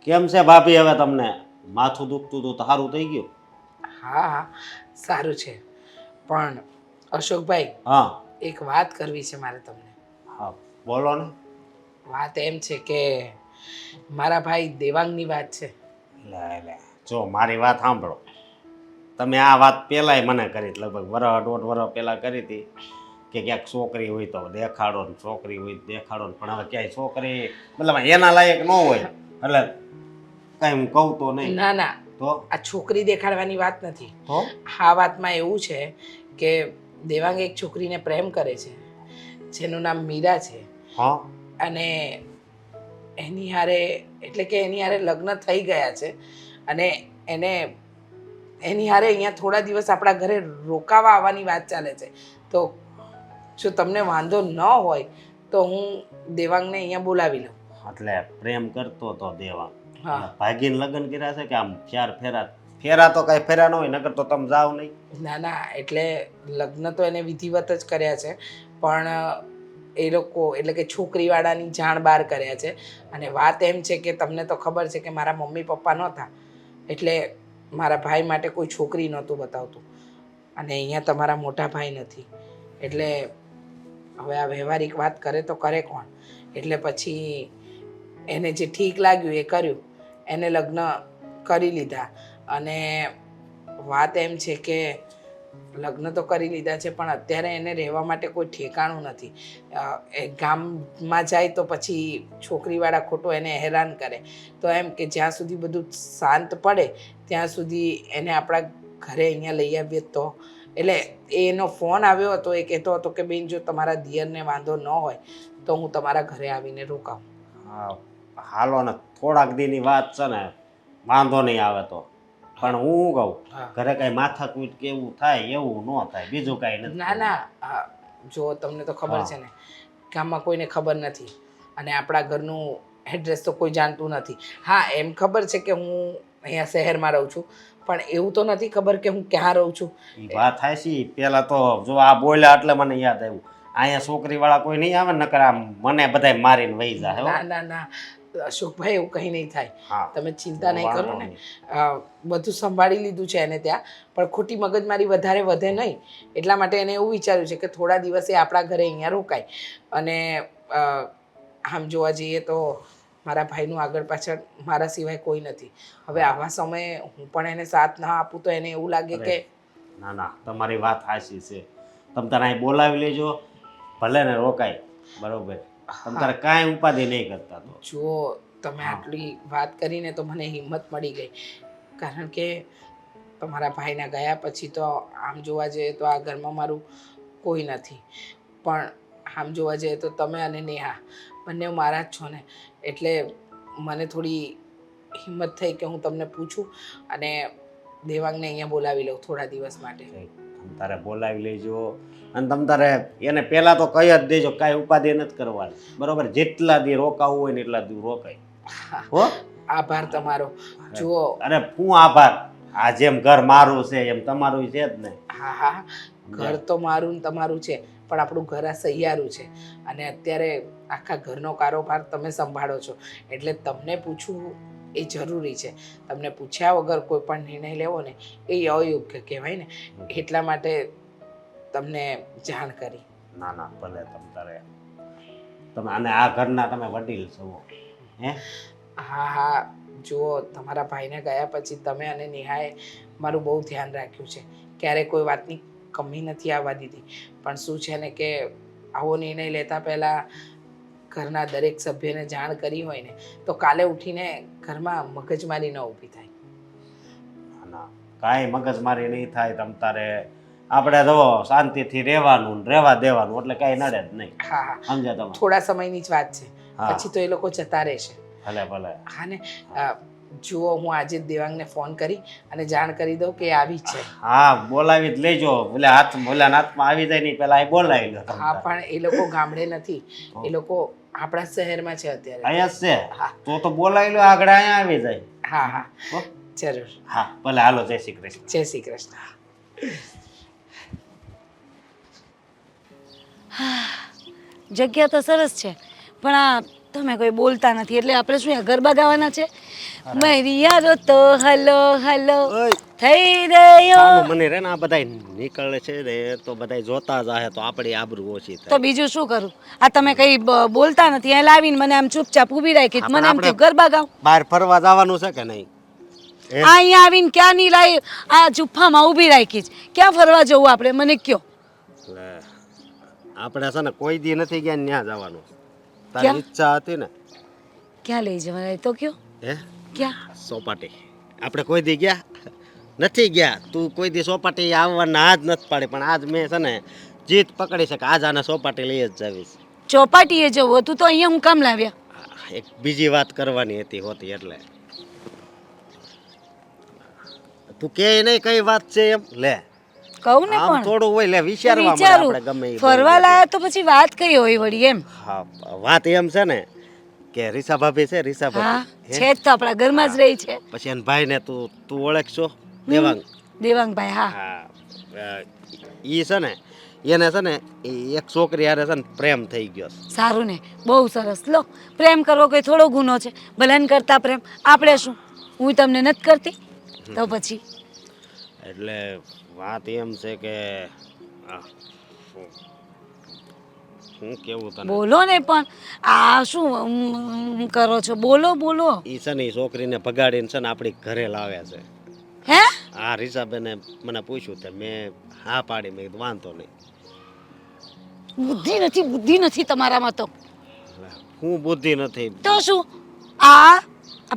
કેમ છે ભાભી? હવે તમને માથું દુખતું હતું તો સારું થઈ ગયું? હા હા સારું છે પણ અશોકભાઈ હા એક વાત કરવી છે મારે તમને. હા બોલો ને. વાત એમ છે કે મારા ભાઈ દેવાંગની વાત છે. લે જો મારી વાત સાંભળો. તમે આ વાત પહેલાંય મને કરી હતી, લગભગ વરસ દોઢ વરસ પહેલાં કરી હતી કે ક્યાંક છોકરી હોય તો દેખાડો ને, છોકરી હોય તો દેખાડો ને, પણ હવે ક્યાંય છોકરી મતલબ એના લાયક ન હોય એટલે કાંઈ હું કહું તો નહીં. ના ના, તો આ છોકરી દેખાડવાની વાત નથી. તો આ વાતમાં એવું છે કે દેવાંગ એક છોકરીને પ્રેમ કરે છે જેનું નામ મીરા છે હા અને એની હારે એટલે કે એની હારે લગ્ન થઈ ગયા છે અને એને એની હારે અહીંયા થોડા દિવસ આપણા ઘરે રોકાવા આવવાની વાત ચાલે છે. તો જો તમને વાંધો ન હોય તો હું દેવાંગને અહીંયા બોલાવી લઉં. એટલે પ્રેમ કરતો તો દેવા હા. ભાગીને લગ્ન કર્યા છે કે આમ ચાર ફેરા? ફેરા તો કાંઈ ફેરા ન હોય, નકર તો તમે જાઓ નહીં. ના ના, એટલે લગ્ન તો એને વિધિવત જ કર્યા છે પણ એ લોકો એટલે કે છોકરીવાળાની જાણ બહાર કર્યા છે. અને વાત એમ છે કે તમને તો ખબર છે કે મારા મમ્મી પપ્પા નહોતા એટલે મારા ભાઈ માટે કોઈ છોકરી નહોતું બતાવતું અને અહીંયા તમારા મોટા ભાઈ નથી એટલે હવે આ વ્યવહારિક વાત કરે તો કરે કોણ? એટલે પછી એને જે ઠીક લાગ્યું એ કર્યું, એને લગ્ન કરી લીધા. અને વાત એમ છે કે લગ્ન તો કરી લીધા છે પણ અત્યારે એને રહેવા માટે કોઈ ઠેકાણું નથી. એ ગામમાં જાય તો પછી છોકરીવાળા ખોટું એને હેરાન કરે. તો એમ કે જ્યાં સુધી બધું શાંત પડે ત્યાં સુધી એને આપણા ઘરે અહીંયા લઈ આવીએ તો. એટલે એનો ફોન આવ્યો હતો, એ કહેતો હતો કે બેન જો તમારા દિયરને વાંધો ન હોય તો હું તમારા ઘરે આવીને રોકાઉં. હા હાલો ને, થોડાક દીની વાત છે ને, વાંધો નહીં આવે તો. પણ હું કહું હા. ઘરે કાંઈ માથાકૂટ કે એવું થાય એવું ન થાય, બીજું કાંઈ નથી. ના ના, જો તમને તો ખબર છે ને ગામમાં કોઈને ખબર નથી અને આપણા ઘરનું એડ્રેસ તો કોઈ જાણતું નથી. હા એમ ખબર છે કે હું અહીંયા શહેરમાં રહું છું પણ એવું તો નથી ખબર કે હું ક્યાં રહું છું. એ વાત થાય છે. પેલા તો જો આ બોલ્યા એટલે મને યાદ આવ્યું, અહીંયા છોકરીવાળા કોઈ નહીં આવે ને, નકર આમ મને બધાય મારીને વહી જાય. ના ના ના અશોકભાઈ, એવું કંઈ નહીં થાય. હા તમે ચિંતા નહીં કરો વાંધો ને. નહીં. બધું સંભાળી લીધું છે એને ત્યાં, પણ ખોટી મગજમારી વધારે વધે નહીં એટલા માટે એને એવું વિચાર્યું છે કે થોડા દિવસે આપણા ઘરે અહીંયા રોકાય. અને આમ જોવા જઈએ તો મારા ભાઈનું આગળ પાછળ મારા સિવાય કોઈ નથી. હવે આવા સમયે હું પણ એને સાથ ના આપું તો એને એવું લાગે કે ના ના, તમારી વાત સાચી છે. તમે તારે અહીં બોલાવી લેજો, ભલે ને રોકાય, બરોબર. તમે તારે કાંઈ ઉપાધિ નહીં કરતા. તો જો તમે આટલી વાત કરીને તો મને હિંમત મળી ગઈ, કારણ કે તમારા ભાઈના ગયા પછી તો આમ જોવા જઈએ તો આ ઘરમાં મારું કોઈ નથી. પણ આમ જોવા જઈએ તો તમે અને નેહા બંને મારા જ છો ને, એટલે મને થોડી હિંમત થઈ કે હું તમને પૂછું અને દેવાંગને અહીંયા બોલાવી લઉં થોડા દિવસ માટે. તમે તારે બોલાવી લેજો અને તમે તારે એને પહેલાં તો કહી જ દેજો, કાંઈ ઉપાધિ નથી કરવાની, બરોબર. જેટલા દી રોકાવું હોય ને એટલા દી રોકાય. હો, આભાર તમારો. જુઓ, અરે હું આભાર. આ જેમ ઘર મારું છે એમ તમારું છે જ ને. હા હા, ઘર તો મારું ને તમારું છે પણ આપણું ઘર આ સહિયારું છે અને અત્યારે આખા ઘરનો કારોબાર તમે સંભાળો છો એટલે તમને પૂછવું એ જરૂરી છે. તમને પૂછ્યા વગર કોઈ પણ નિર્ણય લેવો ને એ અયોગ્ય કહેવાય ને, એટલા માટે તમને જાણ કરી. ના ના, ભલે તમે અને આ ઘરના તમે વડીલ છો. હે હા હા, જુઓ તમારા ભાઈને ગયા પછી તમે અને નેહાએ મારું બહુ ધ્યાન રાખ્યું છે, ક્યારેય કોઈ વાતની કમી નથી આવવા દીધી. પણ શું છે ને કે આવો નિર્ણય લેતા પહેલાં ઘરના દરેક સભ્યને જાણ કરી હોય ને તો કાલે ઉઠીને ઘરમાં મગજમારી ન ઊભી થાય. ના, કાંઈ મગજમારી નહીં થાય. તમ તારે આપણે તો શાંતિથી રહેવાનું ને રહેવા દેવાનું, એટલે કાંઈ નડે જ નહીં. હા હા, સમજ્યા તમે? થોડા સમયની જ વાત છે, હા. પછી તો એ લોકો જતા રહેશે. ભલે ભલે. હા ને, જુઓ હું આજે જ દેવાંગને ફોન કરી અને જાણ કરી દઉં કે એ આવી જ છે. હા, બોલાવી જ લેજો. ઓલા હાથમાં આવી જાય નહીં પહેલાં એ બોલાવી લો. હા પણ એ લોકો ગામડે નથી, એ લોકો આપણા શહેરમાં છે અત્યારે. અહીંયા જ છે? હા. તો બોલાવી લો, આગળ અહીંયા આવી જાય. હા હા, હો? જરૂર. હા ભલે, હાલો, જય શ્રી કૃષ્ણ. જય શ્રી કૃષ્ણ. જગ્યા તો સરસ છે પણ આ તમે કોઈ બોલતા નથી એટલે આપણે શું ગરબા ગાવાના છે? મારી યારો તો હલો હલો થઈ રહ્યો. સાનું મને રે ને આ બધાય નીકળે છે ને તો બધાય જોતા જ આહે તો આપણી આબરૂ ઓછી તો થાય. બીજું શું કરું? આ તમે કઈ બોલતા નથી અહીંયા લાવીને મને આમ ચૂપચાપ ઊભી રાખી મને એમ આપણે થયું ગરબા ગાવ. બહાર ફરવા જવાનું છે કે નહીં? આ અહીંયા આવીને ક્યાં ની લાવી આ જુફ્ફામાં ઊભી રાખી છે. ક્યાં ફરવા જવું આપણે મને કયો? એટલે આપણે છે ને કોઈ દી નથી ગયા ને ત્યાં જવાનું. ક્યાં? તારી ઈચ્છા હતી ને? ક્યાં લઈ જવાના એ તો કયો? હે ક્યાં? સોપાટી. આપણે કોઈ દી ગયા નથી ગયા. તું કોઈ દી સોપાટી આવવાના હાથ નથી પાડી પણ આજ મેં છે ને જીત પકડી છે કે આજ આને સોપાટી લઈ જ જાવીશ. ચોપાટીએ જવું હતું તો અહીંયા હું કામ લાવ્યા? એક બીજી વાત કરવાની હતી હોતી એટલે તું કે નહીં કઈ વાત છે એમ લે કહું ને આમ પણ થોડું હોય લે વિચારવા મળે વિચારું આપણે ગમે ઈ ફરવા બોલીએ. લાયા તો પછી વાત કઈ હોય વળી એમ? હા વાત એમ છે ને કે રીસા ભાભી છે રીસા હા ભાભી છે જ તો આપણા ઘરમાં જ રહી છે. પછી એના ભાઈને તું ઓળખશો દેવાંગ. દેવાંગભાઈ હા. હા ઈ છે ને એને છે ને ઈ એક છોકરી હારે છે ને પ્રેમ થઈ ગયો છે. સારું ને બહુ સરસ લો પ્રેમ કરવો કોઈ થોડો ગુનો છે ભલે ને કરતા પ્રેમ આપણે શું હું તમને નથી કરતી તો પછી એટલે વાત એમ છે કે હું કેવું તને બોલો ને પણ આ શું કરો છો બોલો બોલો. ઈ છે ને ઈ છોકરીને ભગાડીને છે ને આપણી ઘરે લાવે છે. હે આ રીસાબેને મને પૂછ્યું તે મેં હા પાડી મેં કીધું વાંધો નહીં. બુદ્ધિ નથી તમારામાં તો. હું બુદ્ધિ નથી તો શું આ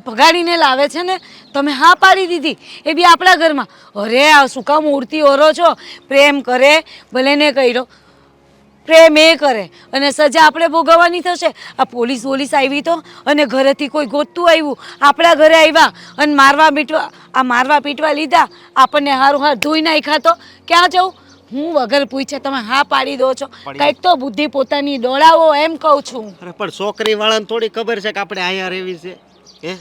ભગાડીને લાવે છે ને તમે હા પાડી દીધી એ બી આપણા ઘરમાં. અરે આ શું કામ ઉડતી ઓરો છો? પ્રેમ કરે ભલે ને કર્યો પ્રેમ એ કરે અને સજા આપણે ભોગવવાની થશે. આ પોલીસ આવી તો અને ઘરેથી કોઈ ગોતતું આવ્યું આપણા ઘરે આવ્યા અને મારવા પીટવા લીધા આપણને હારું હાર ધોઈ નાખ્યા તો ક્યાં જવું? હું વગર પૂછે તમે હા પાડી દો છો. કંઈક તો બુદ્ધિ પોતાની દોડાવો એમ કહું છું. અરે પણ છોકરી વાળાને થોડી ખબર છે કે આપણે અહીંયા રહેવી છે? હે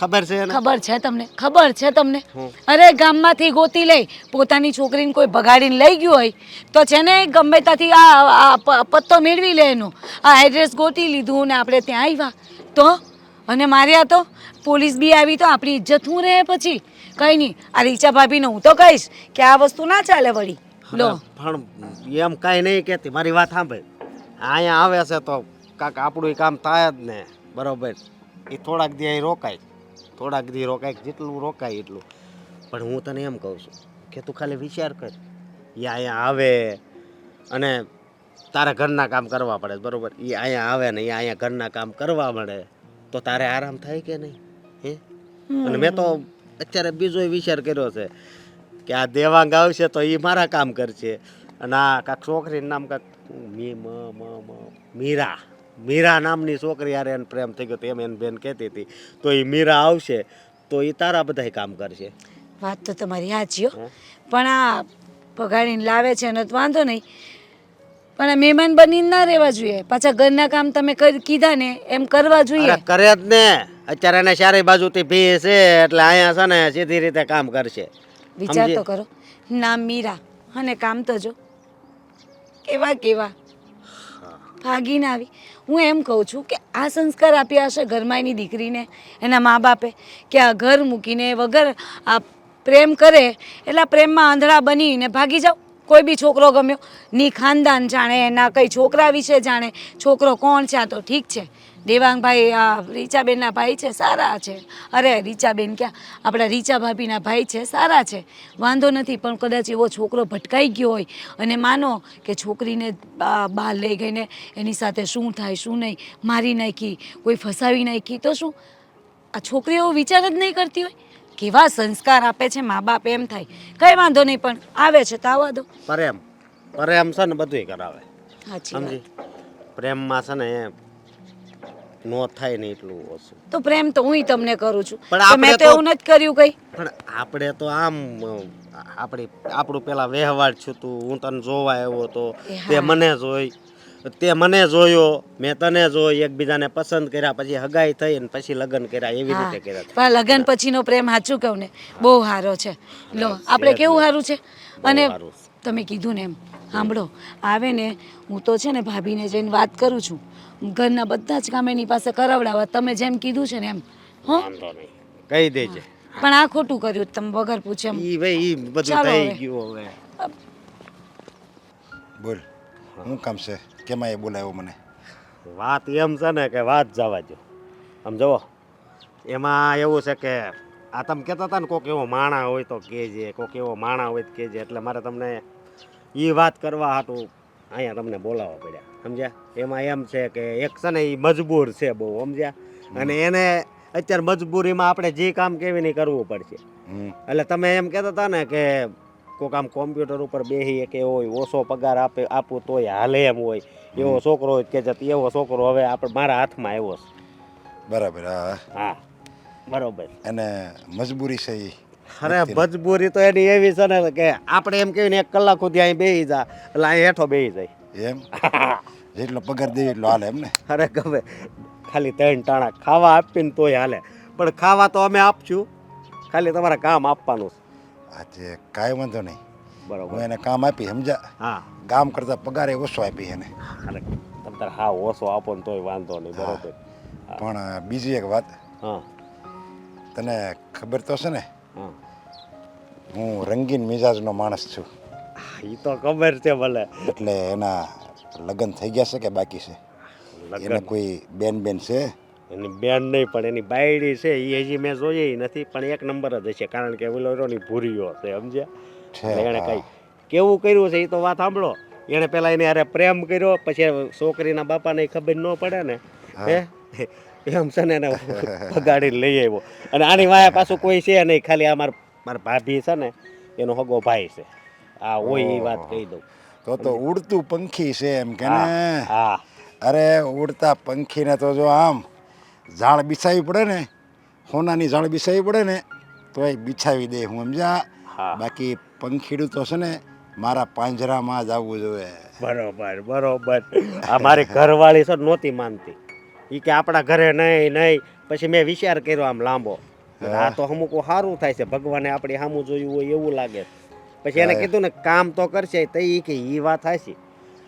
ખબર છે એને? ખબર છે તમને? ખબર છે તમને? હું? અરે ગામમાંથી ગોતી લઈ પોતાની છોકરીને કોઈ ભગાડીને લઈ ગયું હોય તો છે ને ગમે ત્યાંથી આ પત્તો મેળવી લે એનો. આ એડ્રેસ ગોતી લીધું ને આપણે ત્યાં આવ્યા તો અને માર્યા તો પોલીસ બી આવી તો આપણી ઇજ્જત શું રહે પછી? કંઈ નહીં આ રીચા ભાભીને હું તો કહીશ કે આ વસ્તુ ના ચાલે વળી. લો પણ એમ કાંઈ નહીં કહેતી મારી વાત સાંભળ. અહીંયા આવે છે તો કાક આપણું કામ થાય જ ને બરોબર. એ થોડાક દી અહીં રોકાય થોડાક દી રોકાય જેટલું રોકાય એટલું. પણ હું તને એમ કહું છું કે તું ખાલી વિચાર કર એ અહીંયા આવે અને તારે ઘરના કામ કરવા પડે બરોબર. એ અહીંયા આવે ને એ અહીંયા ઘરના કામ કરવા મળે તો તારે આરામ થાય કે નહીં? હે અને મેં તો અત્યારે બીજો વિચાર કર્યો છે કે આ દેવાંગ આવશે તો એ મારા કામ કરશે અને આ કાંક છોકરીનું નામ કાંક મીરા નામની છોકરી યાર એને પ્રેમ થઈ ગયો તો એમ એની બેન કહેતી હતી તો એ મીરા આવશે તો એ તારા બધાય કામ કરશે. વાત તો તમારી સાચી હો પણ આ ભગાડીને લાવે છે ને તો વાંધો નહીં પણ આ મહેમાન બનીને ના રહેવા જોઈએ. પાછા ઘરના કામ તમે કીધા ને એમ કરવા જોઈએ. અરે કરે જ ને અત્યારે એને ચારે બાજુથી ભી છે એટલે અહીંયા છે ને સીધી રીતે કામ કરશે. વિચાર તો કરો નામ મીરા અને કામ તો જો કેવા કેવા ભાગીને આવી. હું એમ કહું છું કે આ સંસ્કાર આપ્યા હશે ઘરમાં એની દીકરીને એના મા બાપે કે આ ઘર મૂકીને વગર આ પ્રેમ કરે એટલે પ્રેમમાં આંધળા બનીને ભાગી જાઓ. કોઈ બી છોકરો ગમ્યો ની ખાનદાન જાણે એના કઈ છોકરા વિશે જાણે છોકરો કોણ છે. આ તો ઠીક છે દેવાંગભાઈ આ રીચાબેનના ભાઈ છે સારા છે. અરે રીચાબેન ક્યાં આપણા રીચા ભાભીના ભાઈ છે સારા છે વાંધો નથી. પણ કદાચ એવો છોકરો ભટકાઈ ગયો હોય અને માનો કે છોકરીને બહાર લઈ ગઈને એની સાથે શું થાય શું નહીં મારી નાખી કોઈ ફસાવી નાખી તો શું આ છોકરી એવો વિચાર જ નહીં કરતી હોય? કેવા સંસ્કાર આપે છે મા બાપ એમ થાય કંઈ વાંધો નહીં પણ આવે છે તો આવવા દો. પ્રેમ છે ને બધું કરાવે સમજી. પ્રેમમાં છે ને નો થાય ને એટલું ઓછું. તો પ્રેમ તો હું તમને કરું છું પણ મેં તો એવું નથી કર્યું કઈ. પણ આપણે તો આમ આપણું પેલા વ્યવહાર છું તું હું તને જોવા આવ્યો તો તે મને જોયો મેં તને જોઈ એકબીજાને પસંદ કર્યા પછી હગાઈ થઈ ને પછી લગ્ન કર્યા એવી રીતે કર્યા. પણ લગ્ન પછીનો પ્રેમ સાચું કહું ને બહુ સારો છે. લો આપણે કેવું સારું છે. અને તમે કીધું ને એમ સાંભળો આવે ને હું તો છે ને ભાભીને જઈને વાત કરું છું ઘરના બધા જ કામ એની પાસે કરાવડાવવા તમે જેમ કીધું છે ને એમ હો. વાંધો નહીં, કહી દેજે. પણ આ ખોટું કર્યું તમે વગર પૂછે એમ. ઈ ભાઈ ઈ બધું ચાલો થઈ હવે. ગયું હવે. બોલ શું કામ છે? કેમાં એ બોલાવ્યો મને? વાત એમ છે ને કે વાત જવા દો. આમ જુઓ, એમાં એવું છે કે આ તમે કહેતા હતા ને કોક એવો માણા હોય તો કહેજે, કોક એવો માણા હોય તો કહેજે, એટલે મારે તમને એ વાત કરવા હાટું અહીંયા તમને બોલાવવા પડ્યા, સમજ્યા? એમાં એમ છે કે એક છે ને એ મજબૂર છે બહુ, સમજ્યા? અને એને અત્યારે મજબૂરીમાં આપણે જે કામ કેવી નહીં કરવું પડશે. એટલે તમે એમ કહેતા હતા ને કે કોઈક આમ કોમ્પ્યુટર ઉપર બેસી કે હોય ઓછો પગાર આપું તોય હાલે એમ હોય એવો છોકરો હોય કે જતી એવો છોકરો હવે આપણે મારા હાથમાં આવ્યો છે. બરાબર. હા હા બરોબર. અને મજબૂરી છે એ. અરે મજબૂરી તો એની એવી છે ને કે આપણે એમ કહીએ ને 1 કલાક સુધી અહીં બેસી જા એટલે અહીં હેઠો બેસી જાય. એમ જેટલો પગાર દે એટલો હાલે એમ ને? અરે ગમે ખાલી 3 ટાણા ખાવા આપીને તોય હાલે, પણ ખાવા તો અમે આપશું, ખાલી તમારે કામ આપવાનું છે. આજે કાંઈ વાંધો નહીં, બરોબર. હું એને કામ આપી, સમજા? હા કામ કરતાં પગારે ઓછો આપી એને. અરે તમે તારે હા ઓછો આપો ને તોય વાંધો નહીં, બરોબર. પણ બીજી એક વાત, હા તને ખબર તો છે ને હા હું રંગીન મિજાજનો માણસ છું. એ તો ખબર છે ભલે. એટલે એના લગ્ન થઈ ગયા છે કે બાકી છે? એને લગન કોઈ બેન છે? એની બેન નહીં પણ એની બાયડી છે એ હજી મેં જોઈ નથી, પણ 1 નંબર જ હશે, કારણ કે ઓલોની ભૂરીઓ છે, સમજ્યા? એટલે એણે કઈ કેવું કર્યું છે એ તો વાત સાંભળો. એણે પેલા એને અરે પ્રેમ કર્યો, પછી છોકરીના બાપાને ખબર ન પડે ને હે એમ છે ને એને ભગાડીને લઈ આવ્યો. અને આની વાયા પાછું કોઈ છે નહીં, ખાલી આ મારા ભાભી છે ને એનો હગો ભાઈ છે. આ હોય એ વાત કહી દઉં. તો ઉડતું પંખી છે એમ કે ને? હા અરે ઉડતા પંખીને તો જો આમ ઝાડ બિછાવી પડે ને, હોનાની ઝાડ બિછાવી પડે ને તો એ બિછાવી દે, હું સમજ્યા? હા બાકી પંખીડું તો છે ને મારા પાંજરામાં જ આવવું જોઈએ. બરોબર બરોબર. આ મારી ઘરવાળી છે નહોતી માનતી, એ કે આપણા ઘરે નહીં. પછી મેં વિચાર કર્યો આમ લાંબો, આ તો અમુક સારું થાય છે, ભગવાને આપણી સામું જોયું હોય એવું લાગે. પછી એને કીધું ને કામ તો કરશે, તો એ કે એ વાત હાચી.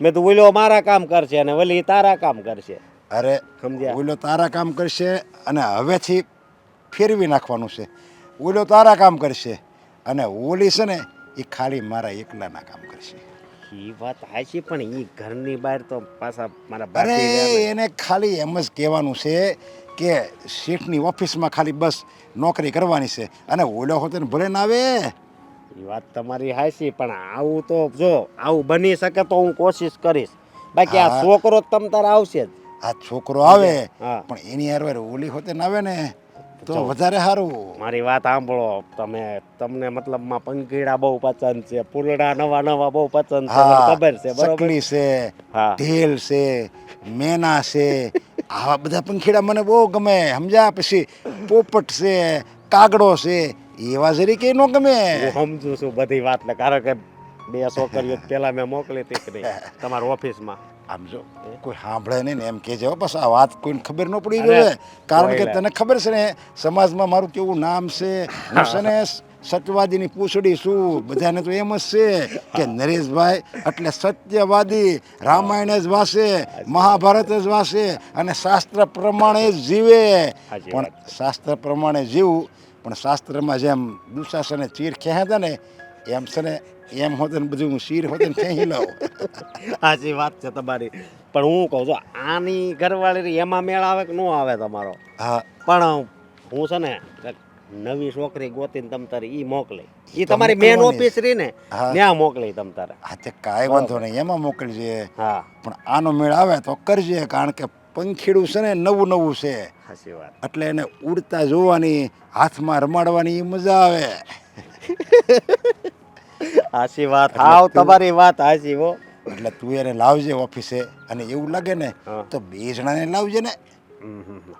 મેં તો ઓલો મારા કામ કરશે અને ઓલી તારા કામ કરશે. અરે સમજ્યા? ઓલો તારા કામ કરશે અને હવેથી ફેરવી નાખવાનું છે. ઓલો તારા કામ કરશે અને ઓલી છે ને એ ખાલી મારા એકલાના કામ કરશે. એ વાત હાચી, પણ એ ઘરની બહાર તો પાછા મારા અરે બાપી રહે. એને ખાલી એમ જ કહેવાનું છે કે શેઠની ઓફિસમાં ખાલી બસ નોકરી કરવાની છે, અને ઓલો હોતે ને ભલે ના આવે. એ વાત તમારી હાચી, પણ આવું તો જો આવું બની શકે તો હું કોશિશ કરીશ, બાકી આ હા. છોકરો તમ તાર આવશે જ. આ છોકરો આવે હા. પણ એની હારે ઓલી હોતે ને આવે ને તો જો. વધારે સારું. મારી વાત સાંભળો તમે, તમને મતલબમાં પંખીડા બહુ પસંદ છે, ફૂલડા નવા બહુ પસંદ છે, મને હા, ખબર છે, બરોબર. ચકલી છે, હા. ઢેલ છે, મેના છે, આવા બધા પંખીડા મને બહુ ગમે, સમજ્યા? પછી પોપટ છે, કાગડો છે, એવા જરી કે ન ગમે. હું સમજુ છું બધી વાત ને, કારણ કે 2 છોકરીઓ પેલા મેં મોકલી હતી કે નહીં તમારી ઓફિસમાં. આમ જો કોઈ સાંભળે નહીં ને એમ કહેજે હો, બસ આ વાત કોઈને ખબર ન પડી અરે, જોઈએ, કારણ કે કોઈ તને ખબર છે ને સમાજમાં મારું કેવું નામ છે. હું છે ને સત્યવાદીની પૂંછડી છું, બધાને તો એમ જ છે કે નરેશભાઈ એટલે સત્યવાદી, રામાયણ જ વાંચે, મહાભારત જ વાંચે અને શાસ્ત્ર પ્રમાણે જ જીવે. સાચી પણ વાત. શાસ્ત્ર પ્રમાણે જીવું, પણ શાસ્ત્રમાં જેમ દુશાસને ચીર ખેંચ્યા હતા ને એમ છે ને એમ હોતે ને બધું હું શીર હોતે ને ખેંચી લઉં. સાચી વાત છે તમારી, પણ હું કહું છું આની ઘરવાળી એમાં મેળ આવે કે ન આવે તમારો? હા, પણ હું છે ને એક નવી છોકરી ગોતીને તમ તારે ઈ મોકલી, ઈ તો તમારી મેન મોકલવાની. ઓફિસ રહી ને હા. ત્યાં મોકલી તમ તારે. હા તે કાંઈ વાંધો નહીં, એમાં મોકલજે. હા પણ આનો મેળ આવે તો કરજે, કારણ કે પંખીડું છે ને નવું છે, સાચી વાત. એટલે એને ઉડતા જોવાની, હાથમાં રમાડવાની ઈ મજા આવે. સાચી વાત, એટલે હાવ તું- તમારી વાત હાચી હો. એટલે તું એને લાવજે ઓફિસે, અને એવું લાગે ને હા. તો 2 જણાને લાવજે ને.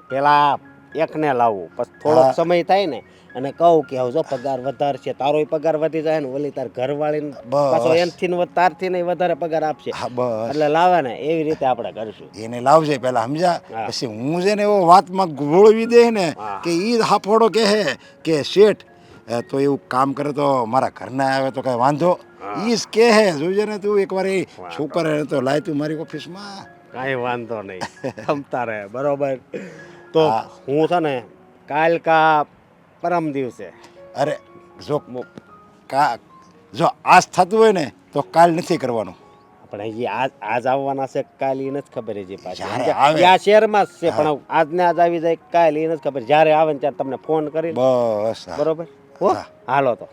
પેલા એકને લાવવું, પછી થોડોક હા. સમય થાય ને અને કહું કે હવે જો પગાર વધારશે, તારોય પગાર વધી જાય ને ઓલી તાર ઘરવાળી બસ. પાછો એનથી ને તારથી ને વધારે પગાર આપશે, હા બસ એટલે લાવે ને એવી રીતે આપણે કરશું. એને લાવજે પેલા, સમજા? હા. પછી હું છે ને એવો વાતમાં ગોળવી દે ને હા. કે ઈ હાફોડો કહે કે શેઠ તો એવું કામ કરે તો મારા ઘરના આવે તો કઈ વાંધો. હા. ઈ જ કહે, જોજે ને તું એકવાર એ વાંધો. છોકરાને તો લાય તું મારી ઓફિસમાં. કાંઈ વાંધો નહીં થમતા રહે બરોબર. તો હા. હું છે ને કાલ કા પરમ દિવસે અરે જો જો આજ થતું હોય ને તો કાલ નથી કરવાનું. આપણે હજી આજ આવવાના છે કાલ એ નથી ખબર હજી પાછી જ્યારે આવે. ત્યાં શહેરમાં જ છે પણ આજને આજ આવી જાય કાલ એ નથી ખબર. જ્યારે આવે ને ત્યારે તમને ફોન કરી બસ હા. બરોબર. હો હા. હાલો તો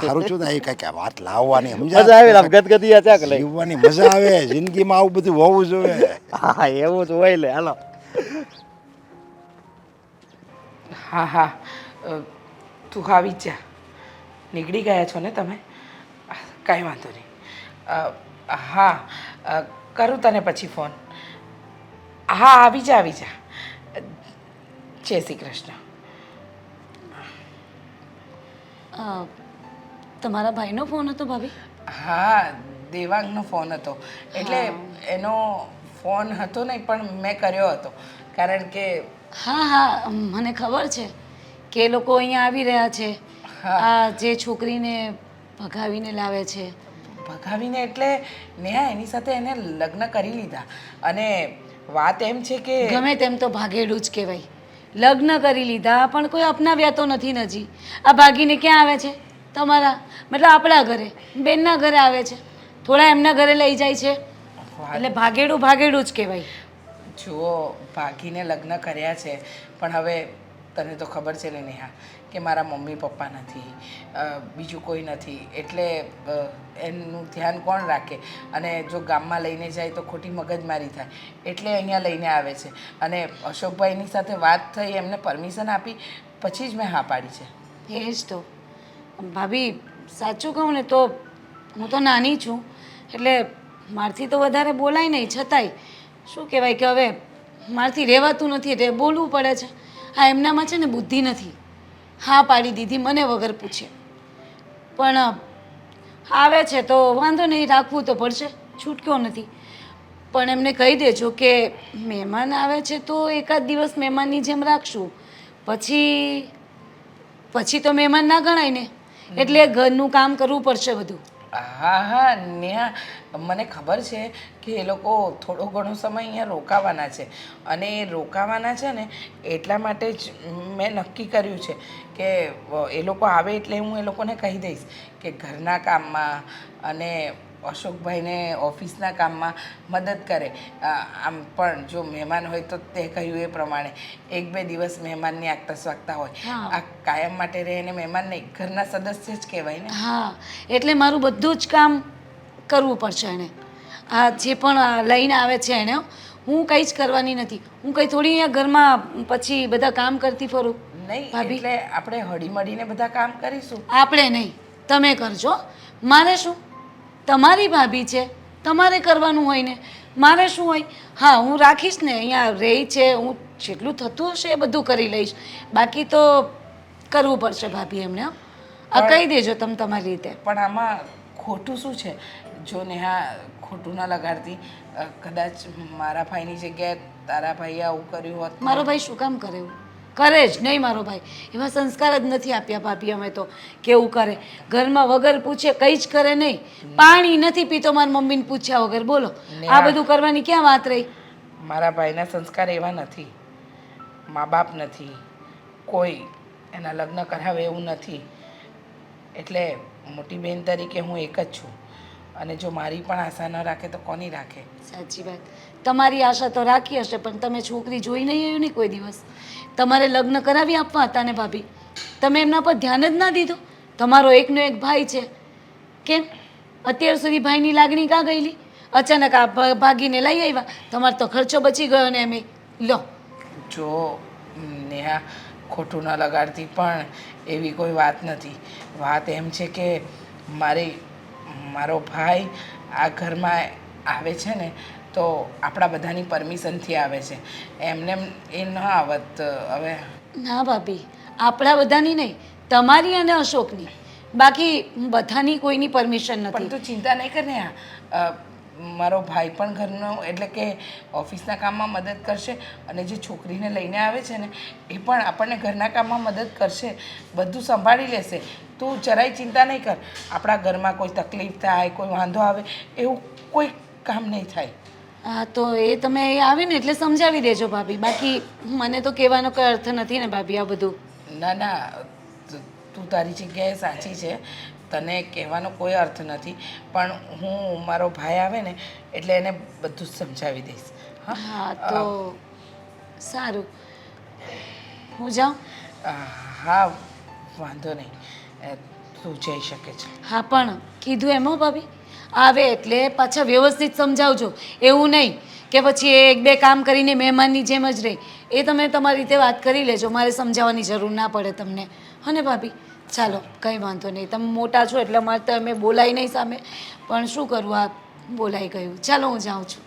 સારું છું ને એ કઈક વાત લાવવાની મજા આવી આમ ગદગદિયા છે કે લઈ. જીવવાની મજા આવે જિંદગીમાં આવું બધું હોવું જોઈએ. હા એવું જ હોય લે હાલો. હા હા તું આવી જ જા. નીકળી ગયા છો ને તમે? કાંઈ વાંધો નહીં. હા કરું તને પછી ફોન. હા આવી જા આવી જા. જય શ્રી કૃષ્ણ. તમારા ભાઈનો ફોન હતો ભાભી? હા દેવાંગનો ફોન હતો એટલે એનો ફોન હતો નહીં પણ મેં કર્યો હતો કારણ કે હા હા મને ખબર છે કે એ લોકો અહીંયા આવી રહ્યા છે. આ જે છોકરીને ભગાવીને લાવે છે. ભગાવીને એટલે નેહા એની સાથે એને લગ્ન કરી લીધા અને વાત એમ છે કે ગમે તેમ તો ભાગેડું જ કહેવાય. લગ્ન કરી લીધા પણ કોઈ અપનાવ્યા તો નથી નજી. આ ભાગીને ક્યાં આવે છે? તમારા મતલબ આપણા ઘરે બેનના ઘરે આવે છે. થોડા એમના ઘરે લઈ જાય છે એટલે ભાગેડું ભાગેડું જ કહેવાય. જુઓ ભાગીને લગ્ન કર્યા છે પણ હવે તને તો ખબર છે ને નેહા કે મારા મમ્મી પપ્પા નથી, બીજું કોઈ નથી એટલે એનું ધ્યાન કોણ રાખે? અને જો ગામમાં લઈને જાય તો ખોટી મગજમારી થાય એટલે અહીંયા લઈને આવે છે. અને અશોકભાઈની સાથે વાત થઈ એમને પરમિશન આપી પછી જ મેં હા પાડી છે. એ જ તો ભાભી સાચું કહું ને તો હું તો નાની છું એટલે મારથી તો વધારે બોલાય નહીં છતાંય શું કહેવાય કે હવે મારથી રહેવાતું નથી એટલે બોલવું પડે છે. હા એમનામાં છે ને બુદ્ધિ નથી. હા પાડી દીધી મને વગર પૂછે. પણ આવે છે તો વાંધો નહીં રાખવું તો પડશે છૂટક્યો નથી. પણ એમને કહી દેજો કે મહેમાન આવે છે તો એકાદ દિવસ મહેમાનની જેમ રાખશું પછી તો મહેમાન ના ગણાય ને એટલે ઘરનું કામ કરવું પડશે બધું. હા હા નેહા મને ખબર છે કે એ લોકો થોડો ઘણો સમય અહીંયા રોકાવાના છે અને એ રોકાવાના છે ને એટલા માટે જ મેં નક્કી કર્યું છે કે એ લોકો આવે એટલે હું એ લોકોને કહી દઈશ કે ઘરના કામમાં અને અશોકભાઈને ઓફિસના કામમાં મદદ કરે. આમ પણ જો મહેમાન હોય તો તે કહ્યું એ પ્રમાણે 1-2 દિવસ મહેમાનની આગતા સ્વાગતા હોય. આ કાયમ માટે રહીને મહેમાન નહીં ઘરના સદસ્ય જ કહેવાય ને. હા એટલે મારું બધું જ કામ કરવું પડશે એને. આ જે પણ લઈને આવે છે એને હું કંઈ જ કરવાની નથી. હું કંઈ થોડી અહીંયા ઘરમાં પછી બધા કામ કરતી ફરું. નહીં એટલે આપણે હળીમળીને બધા કામ કરીશું. આપણે નહીં તમે કરજો. મારે શું? તમારી ભાભી છે તમારે કરવાનું હોય ને મારે શું હોય? હા હું રાખીશ ને અહીંયા રહી છે હું જેટલું થતું હશે એ બધું કરી લઈશ. બાકી તો કરવું પડશે ભાભી એમને. આ કહી દેજો તમે તમારી રીતે. પણ આમાં ખોટું શું છે? જો નેહા ખોટું ના લગાડતી કદાચ મારા ભાઈની જગ્યાએ તારા ભાઈએ આવું કર્યું હોત. મારો ભાઈ શું કામ કરે એવું? કરે જ નહીં મારો ભાઈ. એવા સંસ્કાર જ નથી આપ્યા ભાભી અમે તો કેવું કરે. ઘરમાં વગર પૂછે કંઈ જ કરે નહીં. પાણી નથી પીતો મારી મમ્મીને પૂછ્યા વગર. બોલો આ બધું કરવાની ક્યાં વાત રહી? મારા ભાઈના સંસ્કાર એવા નથી. મા બાપ નથી, કોઈ એના લગ્ન કરાવે એવું નથી. એટલે મોટી બહેન તરીકે હું એક જ છું અને જો મારી પણ આશા ન રાખે તો કોની રાખે? સાચી વાત. તમારી આશા તો રાખી હશે પણ તમે છોકરી જોઈ નહીં આવ્યું ને કોઈ દિવસ. તમારે લગ્ન કરાવી આપવા હતા ને ભાભી. તમે એમના પર ધ્યાન જ ના દીધું. તમારો એકનો એક ભાઈ છે. કેમ અત્યાર સુધી ભાઈની લાગણી કાં ગયેલી? અચાનક આ ભાગીને લઈ આવ્યા. તમારો તો ખર્ચો બચી ગયો ને એમ લો. જો નેહા ખોટું ન લગાડતી પણ એવી કોઈ વાત નથી. વાત એમ છે કે મારો ભાઈ આ ઘરમાં આવે છે ને તો આપણા બધાની પરમિશનથી આવે છે. એમને એ ન આવત હવે. ના ભાભી આપણા બધાની નહીં તમારી અને અશોકની. બાકી બધાની કોઈની પરમિશન પણ નથી. તું ચિંતા નહીં કર ને. મારો ભાઈ પણ ઘરનો એટલે કે ઓફિસના કામમાં મદદ કરશે અને જે છોકરીને લઈને આવે છે ને એ પણ આપણને ઘરના કામમાં મદદ કરશે. બધું સંભાળી લેશે. તું જરાય ચિંતા નહીં કર. આપણા ઘરમાં કોઈ તકલીફ થાય કોઈ વાંધો આવે એવું કોઈ કામ નહીં થાય. હા તો એ તમે એ આવે ને એટલે સમજાવી દેજો ભાભી. બાકી મને તો કહેવાનો કોઈ અર્થ નથી ને ભાભી આ બધું. ના ના, તું તારી જગ્યાએ સાચી છે, તને કહેવાનો કોઈ અર્થ નથી, પણ હું મારો ભાઈ આવે ને એટલે એને બધું જ સમજાવી દઈશ. હા તો સારું, હું જાઉં? હા વાંધો નહીં, તું જઈ શકે છે. હા પણ કીધું એમ હો ભાભી, આવે એટલે પાછા વ્યવસ્થિત સમજાવજો. એવું નહીં કે પછી એ એક બે કામ કરીને મહેમાનની જેમ જ રહે. એ તમે તમારી રીતે વાત કરી લેજો, મારે સમજાવવાની જરૂર ના પડે તમને. હને ભાભી? ચાલો કંઈ વાંધો નહીં, તમે મોટા છો એટલે મારે તો અમે બોલાય નહીં સામે, પણ શું કરવું, આ બોલાઈ ગયું. ચાલો હું જાઉં છું.